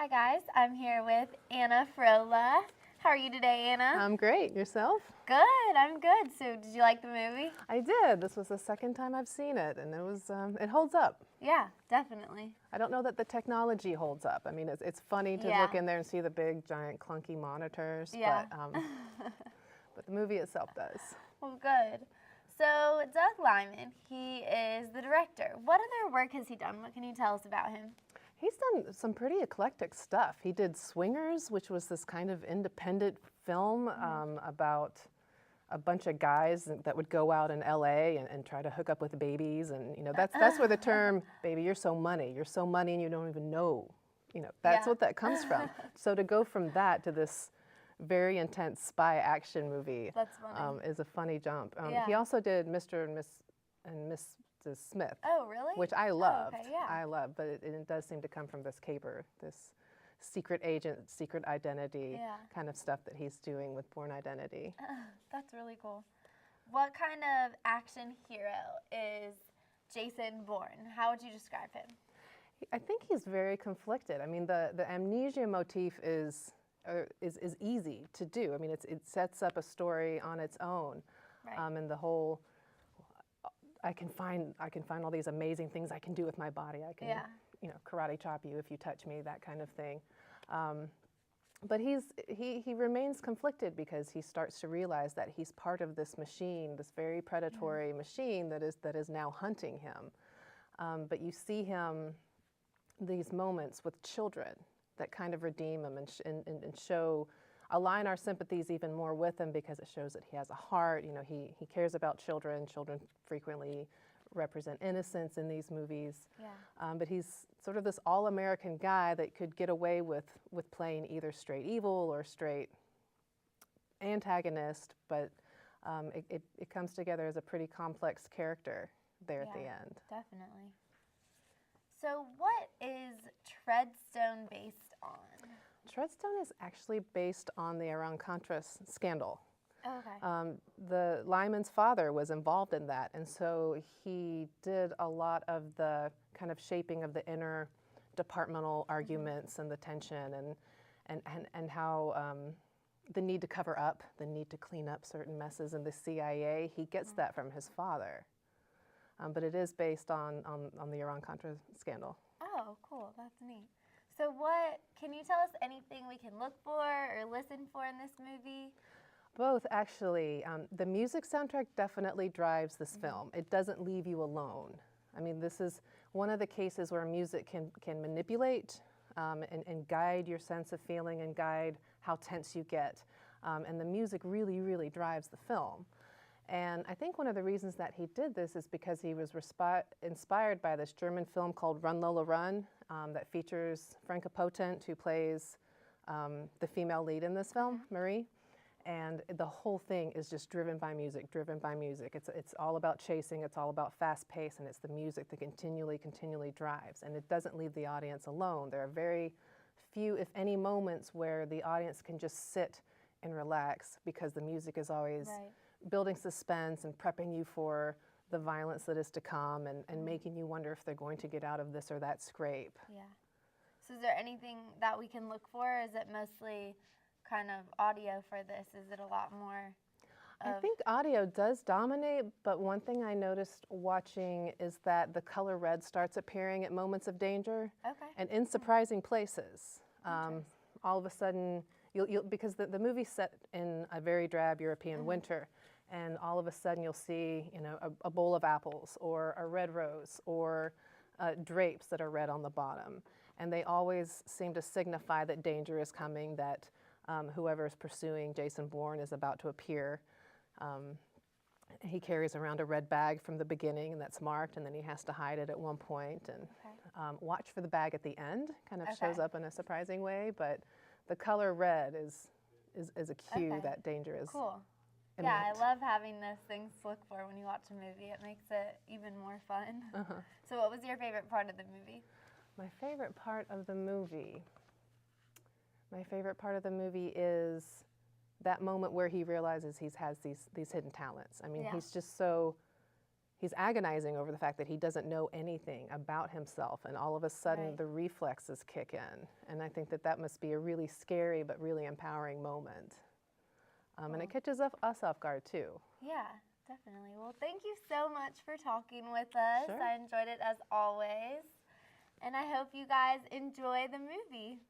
Hi guys, I'm here with Anna Frola. How are you today, Anna? I'm great. Yourself? Good, I'm good. So did you like the movie? I did. This was the second time I've seen it, and it holds up. Yeah, definitely. I don't know that the technology holds up. I mean, it's funny to look in there and see the big, giant, clunky monitors, Yeah. but the movie itself does. Well, good. So Doug Liman, he is the director. What other work has he done? What can you tell us about him? He's done some pretty eclectic stuff. He did Swingers, which was this kind of independent film about a bunch of guys that would go out in LA and try to hook up with babies, and that's where the term "baby, you're so money" and you don't even know, that's what that comes from. So to go from that to this very intense spy action movie That's funny. is a funny jump. He also did Mr. and Mrs. Smith. Oh, really? Which I loved. Oh, okay, yeah. I loved, but it does seem to come from this caper, this secret agent, secret identity kind of stuff that he's doing with Bourne Identity. That's really cool. What kind of action hero is Jason Bourne? How would you describe him? I think he's very conflicted. I mean, the amnesia motif is easy to do. I mean, it sets up a story on its own, and the whole. I can find all these amazing things I can do with my body. I can, karate chop you if you touch me, that kind of thing. But he remains conflicted because he starts to realize that he's part of this machine, this very predatory machine that is now hunting him. But you see him these moments with children that kind of redeem him and align our sympathies even more with him because it shows that he has a heart. He cares about children. Children frequently represent innocence in these movies. Yeah. But he's sort of this all-American guy that could get away with playing either straight evil or straight antagonist, but it comes together as a pretty complex character there at the end. Definitely. So what is Treadstone based on? Treadstone is actually based on the Iran-Contra scandal. Oh, okay. The Lyman's father was involved in that, and so he did a lot of the kind of shaping of the inner departmental arguments and the tension and how the need to cover up, the need to clean up certain messes in the CIA. He gets that from his father, but it is based on the Iran-Contra scandal. Oh, cool. That's neat. So can you tell us anything we can look for or listen for in this movie? Both, actually. The music soundtrack definitely drives this film. It doesn't leave you alone. I mean, this is one of the cases where music can manipulate and guide your sense of feeling and guide how tense you get. And the music really, really drives the film. And I think one of the reasons that he did this is because he was inspired by this German film called Run Lola Run that features Franka Potent, who plays the female lead in this film, Marie. And the whole thing is just driven by music, driven by music. It's all about chasing, it's all about fast pace, and it's the music that continually drives. And it doesn't leave the audience alone. There are very few, if any, moments where the audience can just sit and relax because the music is always building suspense and prepping you for the violence that is to come and making you wonder if they're going to get out of this or that scrape. Yeah. So is there anything that we can look for? Is it mostly kind of audio for this? Is it a lot more? I think audio does dominate, but one thing I noticed watching is that the color red starts appearing at moments of danger and in surprising places. All of a sudden, because the movie's set in a very drab European winter, and all of a sudden you'll see a bowl of apples or a red rose or drapes that are red on the bottom. And they always seem to signify that danger is coming, that whoever is pursuing Jason Bourne is about to appear. He carries around a red bag from the beginning, and that's marked, and then he has to hide it at one point. And watch for the bag at the end, kind of shows up in a surprising way, but the color red is a cue that danger is imminent. Yeah, I love having those things to look for when you watch a movie. It makes it even more fun. So what was your favorite part of the movie? My favorite part of the movie? My favorite part of the movie is that moment where he realizes he has these hidden talents. I mean, he's agonizing over the fact that he doesn't know anything about himself, and all of a sudden Right. the reflexes kick in. And I think that that must be a really scary but really empowering moment. And it catches us off guard too. Yeah, definitely. Well, thank you so much for talking with us. Sure. I enjoyed it as always. And I hope you guys enjoy the movie.